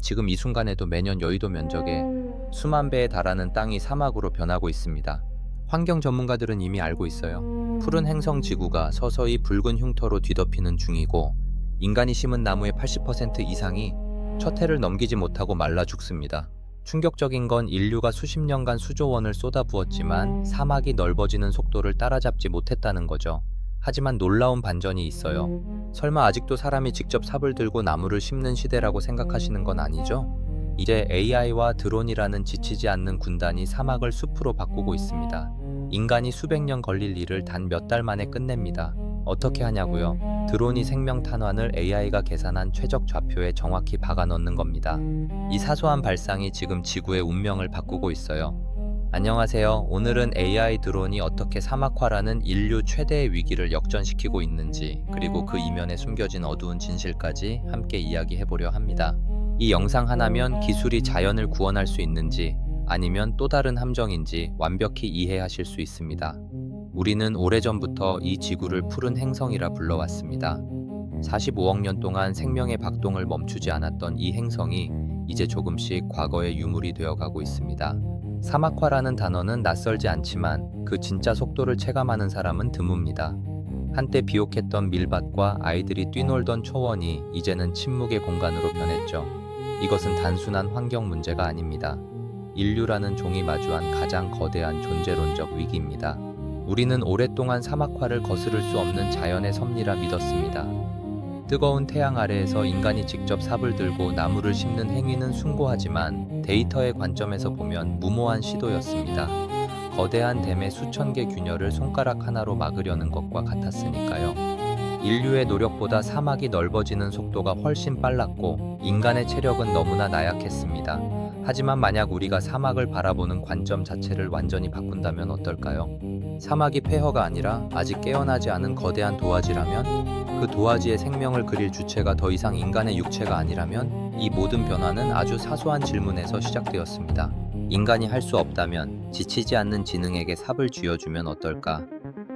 지금 이 순간에도 매년 여의도 면적의 수만 배에 달하는 땅이 사막으로 변하고 있습니다. 환경 전문가들은 이미 알고 있어요. 푸른 행성 지구가 서서히 붉은 흉터로 뒤덮이는 중이고, 인간이 심은 나무의 80% 이상이 첫 해를 넘기지 못하고 말라 죽습니다. 충격적인 건 인류가 수십 년간 수조원을 쏟아부었지만 사막이 넓어지는 속도를 따라잡지 못했다는 거죠. 하지만 놀라운 반전이 있어요. 설마 아직도 사람이 직접 삽을 들고 나무를 심는 시대라고 생각하시는 건 아니죠? 이제 AI와 드론이라는 지치지 않는 군단이 사막을 숲으로 바꾸고 있습니다. 인간이 수백 년 걸릴 일을 단 몇 달 만에 끝냅니다. 어떻게 하냐고요? 드론이 생명 탄환을 AI가 계산한 최적 좌표에 정확히 박아 넣는 겁니다. 이 사소한 발상이 지금 지구의 운명을 바꾸고 있어요. 안녕하세요. 오늘은 AI 드론이 어떻게 사막화라는 인류 최대의 위기를 역전시키고 있는지, 그리고 그 이면에 숨겨진 어두운 진실까지 함께 이야기해보려 합니다. 이 영상 하나면 기술이 자연을 구원할 수 있는지, 아니면 또 다른 함정인지 완벽히 이해하실 수 있습니다. 우리는 오래전부터 이 지구를 푸른 행성이라 불러왔습니다. 45억 년 동안 생명의 박동을 멈추지 않았던 이 행성이 이제 조금씩 과거의 유물이 되어가고 있습니다. 사막화라는 단어는 낯설지 않지만 그 진짜 속도를 체감하는 사람은 드뭅니다. 한때 비옥했던 밀밭과 아이들이 뛰놀던 초원이 이제는 침묵의 공간으로 변했죠. 이것은 단순한 환경 문제가 아닙니다. 인류라는 종이 마주한 가장 거대한 존재론적 위기입니다. 우리는 오랫동안 사막화를 거스를 수 없는 자연의 섭리라 믿었습니다. 뜨거운 태양 아래에서 인간이 직접 삽을 들고 나무를 심는 행위는 숭고하지만 데이터의 관점에서 보면 무모한 시도였습니다. 거대한 댐의 수천 개 균열을 손가락 하나로 막으려는 것과 같았으니까요. 인류의 노력보다 사막이 넓어지는 속도가 훨씬 빨랐고 인간의 체력은 너무나 나약했습니다. 하지만 만약 우리가 사막을 바라보는 관점 자체를 완전히 바꾼다면 어떨까요? 사막이 폐허가 아니라 아직 깨어나지 않은 거대한 도화지라면, 그 도화지의 생명을 그릴 주체가 더 이상 인간의 육체가 아니라면, 이 모든 변화는 아주 사소한 질문에서 시작되었습니다. 인간이 할 수 없다면 지치지 않는 지능에게 삽을 쥐어주면 어떨까?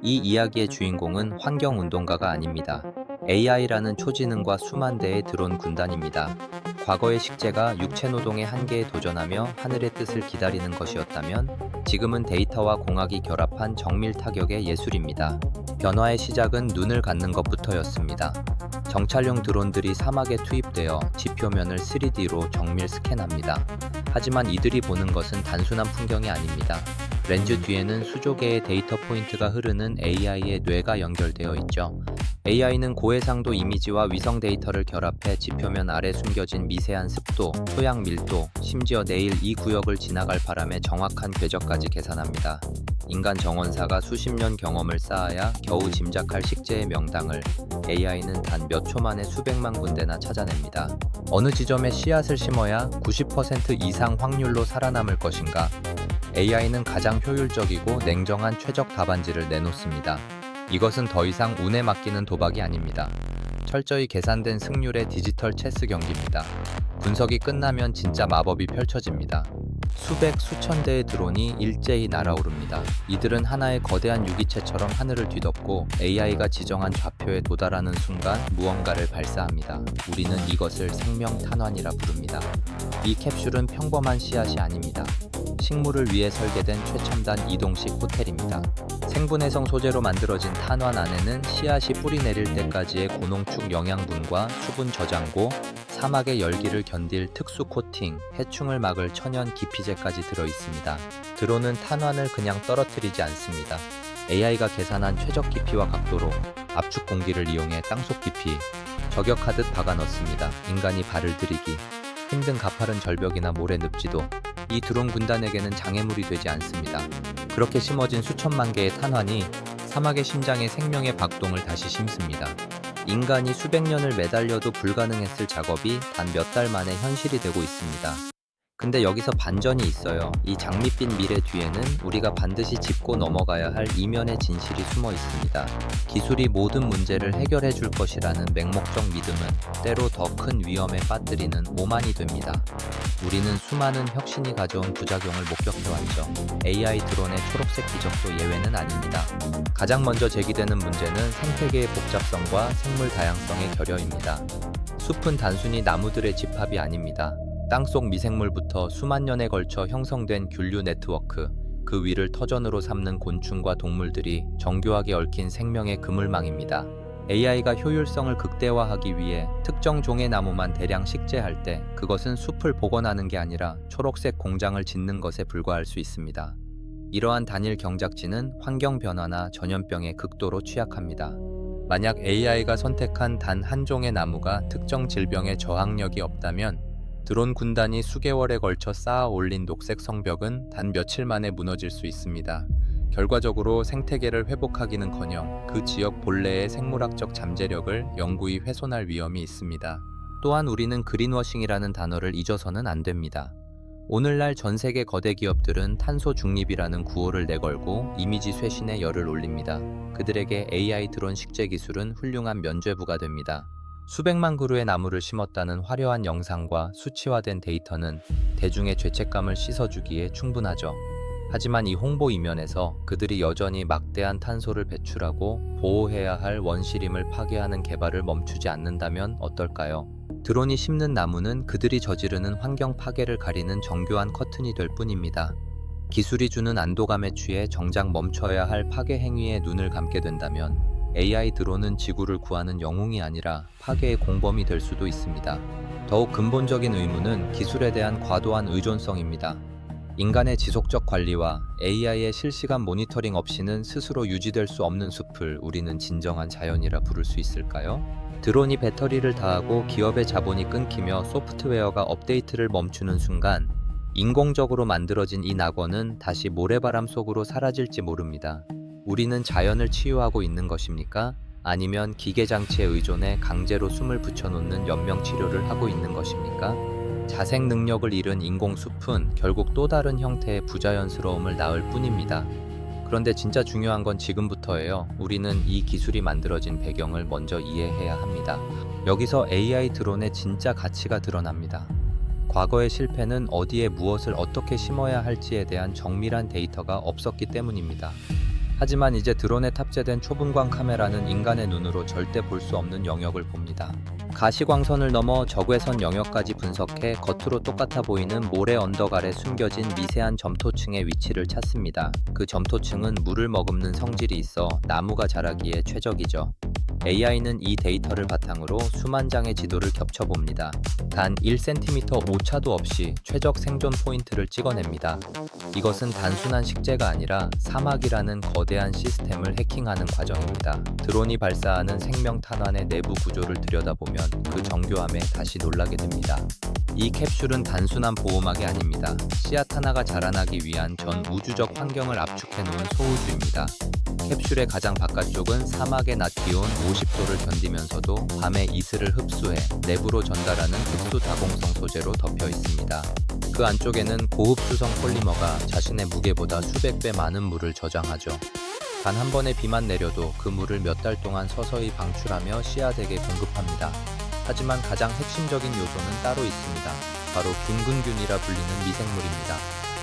이 이야기의 주인공은 환경운동가가 아닙니다. AI라는 초지능과 수만 대의 드론 군단입니다. 과거의 식재가 육체노동의 한계에 도전하며 하늘의 뜻을 기다리는 것이었다면, 지금은 데이터와 공학이 결합한 정밀 타격의 예술입니다. 변화의 시작은 눈을 갖는 것부터였습니다. 정찰용 드론들이 사막에 투입되어 지표면을 3D로 정밀 스캔합니다. 하지만 이들이 보는 것은 단순한 풍경이 아닙니다. 렌즈 뒤에는 수조 개의 데이터 포인트가 흐르는 AI의 뇌가 연결되어 있죠. AI는 고해상도 이미지와 위성 데이터를 결합해 지표면 아래 숨겨진 미세한 습도, 토양 밀도, 심지어 내일 이 구역을 지나갈 바람의 정확한 궤적까지 계산합니다. 인간 정원사가 수십 년 경험을 쌓아야 겨우 짐작할 식재의 명당을 AI는 단 몇 초 만에 수백만 군데나 찾아냅니다. 어느 지점에 씨앗을 심어야 90% 이상 확률로 살아남을 것인가? AI는 가장 효율적이고 냉정한 최적 답안지를 내놓습니다. 이것은 더 이상 운에 맡기는 도박이 아닙니다. 철저히 계산된 승률의 디지털 체스 경기입니다. 분석이 끝나면 진짜 마법이 펼쳐집니다. 수백, 수천 대의 드론이 일제히 날아오릅니다. 이들은 하나의 거대한 유기체처럼 하늘을 뒤덮고 AI가 지정한 좌표에 도달하는 순간 무언가를 발사합니다. 우리는 이것을 생명 탄환이라 부릅니다. 이 캡슐은 평범한 씨앗이 아닙니다. 식물을 위해 설계된 최첨단 이동식 호텔입니다. 생분해성 소재로 만들어진 탄환 안에는 씨앗이 뿌리 내릴 때까지의 고농축 영양분과 수분 저장고, 사막의 열기를 견딜 특수 코팅, 해충을 막을 천연 기피제까지 들어있습니다. 드론은 탄환을 그냥 떨어뜨리지 않습니다. AI가 계산한 최적 깊이와 각도로 압축 공기를 이용해 땅속 깊이 저격하듯 박아 넣습니다. 인간이 발을 들이기 힘든 가파른 절벽이나 모래 늪지도 이 드론 군단에게는 장애물이 되지 않습니다. 그렇게 심어진 수천만 개의 탄환이 사막의 심장에 생명의 박동을 다시 심습니다. 인간이 수백 년을 매달려도 불가능했을 작업이 단 몇 달 만에 현실이 되고 있습니다. 근데 여기서 반전이 있어요. 이 장밋빛 미래 뒤에는 우리가 반드시 짚고 넘어가야 할 이면의 진실이 숨어 있습니다. 기술이 모든 문제를 해결해 줄 것이라는 맹목적 믿음은 때로 더 큰 위험에 빠뜨리는 오만이 됩니다. 우리는 수많은 혁신이 가져온 부작용을 목격해왔죠. AI 드론의 초록색 기적도 예외는 아닙니다. 가장 먼저 제기되는 문제는 생태계의 복잡성과 생물 다양성의 결여입니다. 숲은 단순히 나무들의 집합이 아닙니다. 땅속 미생물부터 수만 년에 걸쳐 형성된 균류 네트워크, 그 위를 터전으로 삼는 곤충과 동물들이 정교하게 얽힌 생명의 그물망입니다. AI가 효율성을 극대화하기 위해 특정 종의 나무만 대량 식재할 때 그것은 숲을 복원하는 게 아니라 초록색 공장을 짓는 것에 불과할 수 있습니다. 이러한 단일 경작지는 환경 변화나 전염병에 극도로 취약합니다. 만약 AI가 선택한 단 한 종의 나무가 특정 질병에 저항력이 없다면 드론 군단이 수개월에 걸쳐 쌓아 올린 녹색 성벽은 단 며칠 만에 무너질 수 있습니다. 결과적으로 생태계를 회복하기는커녕 그 지역 본래의 생물학적 잠재력을 영구히 훼손할 위험이 있습니다. 또한 우리는 그린워싱이라는 단어를 잊어서는 안 됩니다. 오늘날 전 세계 거대 기업들은 탄소 중립이라는 구호를 내걸고 이미지 쇄신에 열을 올립니다. 그들에게 AI 드론 식재 기술은 훌륭한 면죄부가 됩니다. 수백만 그루의 나무를 심었다는 화려한 영상과 수치화된 데이터는 대중의 죄책감을 씻어주기에 충분하죠. 하지만 이 홍보 이면에서 그들이 여전히 막대한 탄소를 배출하고 보호해야 할 원시림을 파괴하는 개발을 멈추지 않는다면 어떨까요? 드론이 심는 나무는 그들이 저지르는 환경 파괴를 가리는 정교한 커튼이 될 뿐입니다. 기술이 주는 안도감에 취해 정작 멈춰야 할 파괴 행위에 눈을 감게 된다면 AI 드론은 지구를 구하는 영웅이 아니라 파괴의 공범이 될 수도 있습니다. 더욱 근본적인 의문은 기술에 대한 과도한 의존성입니다. 인간의 지속적 관리와 AI의 실시간 모니터링 없이는 스스로 유지될 수 없는 숲을 우리는 진정한 자연이라 부를 수 있을까요? 드론이 배터리를 다하고 기업의 자본이 끊기며 소프트웨어가 업데이트를 멈추는 순간 인공적으로 만들어진 이 낙원은 다시 모래바람 속으로 사라질지 모릅니다. 우리는 자연을 치유하고 있는 것입니까? 아니면 기계장치에 의존해 강제로 숨을 붙여놓는 연명치료를 하고 있는 것입니까? 자생 능력을 잃은 인공숲은 결국 또 다른 형태의 부자연스러움을 낳을 뿐입니다. 그런데 진짜 중요한 건 지금부터예요. 우리는 이 기술이 만들어진 배경을 먼저 이해해야 합니다. 여기서 AI 드론의 진짜 가치가 드러납니다. 과거의 실패는 어디에 무엇을 어떻게 심어야 할지에 대한 정밀한 데이터가 없었기 때문입니다. 하지만 이제 드론에 탑재된 초분광 카메라는 인간의 눈으로 절대 볼 수 없는 영역을 봅니다. 가시광선을 넘어 적외선 영역까지 분석해 겉으로 똑같아 보이는 모래 언덕 아래 숨겨진 미세한 점토층의 위치를 찾습니다. 그 점토층은 물을 머금는 성질이 있어 나무가 자라기에 최적이죠. AI는 이 데이터를 바탕으로 수만 장의 지도를 겹쳐봅니다. 단 1cm 오차도 없이 최적 생존 포인트를 찍어냅니다. 이것은 단순한 식재가 아니라 사막이라는 거대한 시스템을 해킹하는 과정입니다. 드론이 발사하는 생명 탄환의 내부 구조를 들여다보면 그 정교함에 다시 놀라게 됩니다. 이 캡슐은 단순한 보호막이 아닙니다. 씨앗 하나가 자라나기 위한 전 우주적 환경을 압축해 놓은 소우주입니다. 캡슐의 가장 바깥쪽은 사막의 낮 기온 50도를 견디면서도 밤의 이슬을 흡수해 내부로 전달하는 특수 다공성 소재로 덮여 있습니다. 그 안쪽에는 고흡 수성 폴리머가 자신의 무게보다 수백 배 많은 물을 저장하죠. 단 한 번의 비만 내려도 그 물을 몇 달 동안 서서히 방출하며 씨앗에게 공급합니다. 하지만 가장 핵심적인 요소는 따로 있습니다. 바로 균근균이라 불리는 미생물입니다.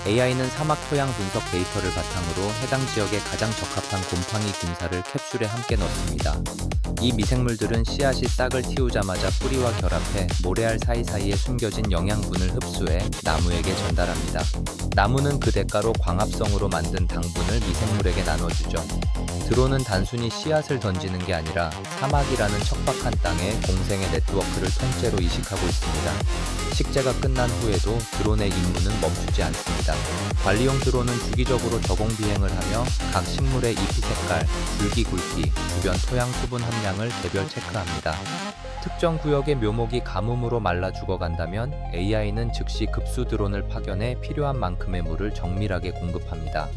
AI는 사막 토양 분석 데이터를 바탕으로 해당 지역에 가장 적합한 곰팡이 균사를 캡슐에 함께 넣습니다. 이 미생물들은 씨앗이 싹을 틔우자마자 뿌리와 결합해 모래알 사이사이에 숨겨진 영양분을 흡수해 나무에게 전달합니다. 나무는 그 대가로 광합성으로 만든 당분을 미생물에게 나눠주죠. 드론은 단순히 씨앗을 던지는 게 아니라 사막이라는 척박한 땅에 공생의 네트워크를 통째로 이식하고 있습니다. 식재가 끝난 후에도 드론의 임무는 멈추지 않습니다. 관리용 드론은 주기적으로 저공 비행을 하며 각 식물의 잎이 색깔, 줄기 굵기, 주변 토양 수분 함량을 개별 체크합니다. 특정 구역의 묘목이 가뭄으로 말라 죽어간다면 AI는 즉시 급수 드론을 파견해 필요한 만큼의 물을 정밀하게 공급합니다.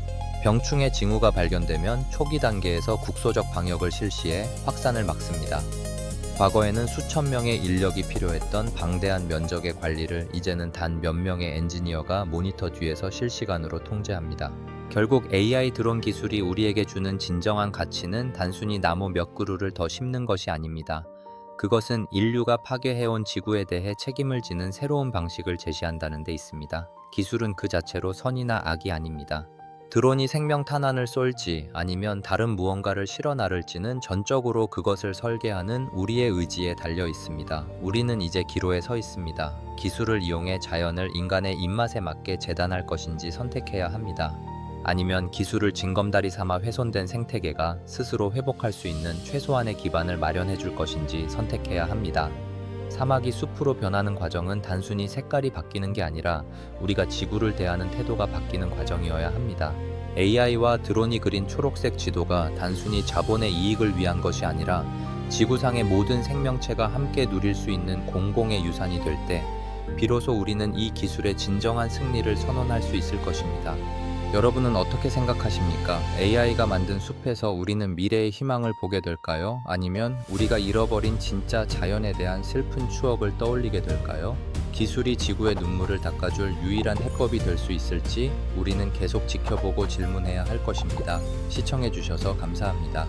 병충해 징후가 발견되면 초기 단계에서 국소적 방역을 실시해 확산을 막습니다. 과거에는 수천 명의 인력이 필요했던 방대한 면적의 관리를 이제는 단 몇 명의 엔지니어가 모니터 뒤에서 실시간으로 통제합니다. 결국 AI 드론 기술이 우리에게 주는 진정한 가치는 단순히 나무 몇 그루를 더 심는 것이 아닙니다. 그것은 인류가 파괴해온 지구에 대해 책임을 지는 새로운 방식을 제시한다는 데 있습니다. 기술은 그 자체로 선이나 악이 아닙니다. 드론이 생명 탄환을 쏠지 아니면 다른 무언가를 실어 나를지는 전적으로 그것을 설계하는 우리의 의지에 달려 있습니다. 우리는 이제 기로에 서 있습니다. 기술을 이용해 자연을 인간의 입맛에 맞게 재단할 것인지 선택해야 합니다. 아니면 기술을 징검다리 삼아 훼손된 생태계가 스스로 회복할 수 있는 최소한의 기반을 마련해 줄 것인지 선택해야 합니다. 사막이 숲으로 변하는 과정은 단순히 색깔이 바뀌는 게 아니라 우리가 지구를 대하는 태도가 바뀌는 과정이어야 합니다. AI와 드론이 그린 초록색 지도가 단순히 자본의 이익을 위한 것이 아니라 지구상의 모든 생명체가 함께 누릴 수 있는 공공의 유산이 될 때 비로소 우리는 이 기술의 진정한 승리를 선언할 수 있을 것입니다. 여러분은 어떻게 생각하십니까? AI가 만든 숲에서 우리는 미래의 희망을 보게 될까요? 아니면 우리가 잃어버린 진짜 자연에 대한 슬픈 추억을 떠올리게 될까요? 기술이 지구의 눈물을 닦아줄 유일한 해법이 될 수 있을지 우리는 계속 지켜보고 질문해야 할 것입니다. 시청해주셔서 감사합니다.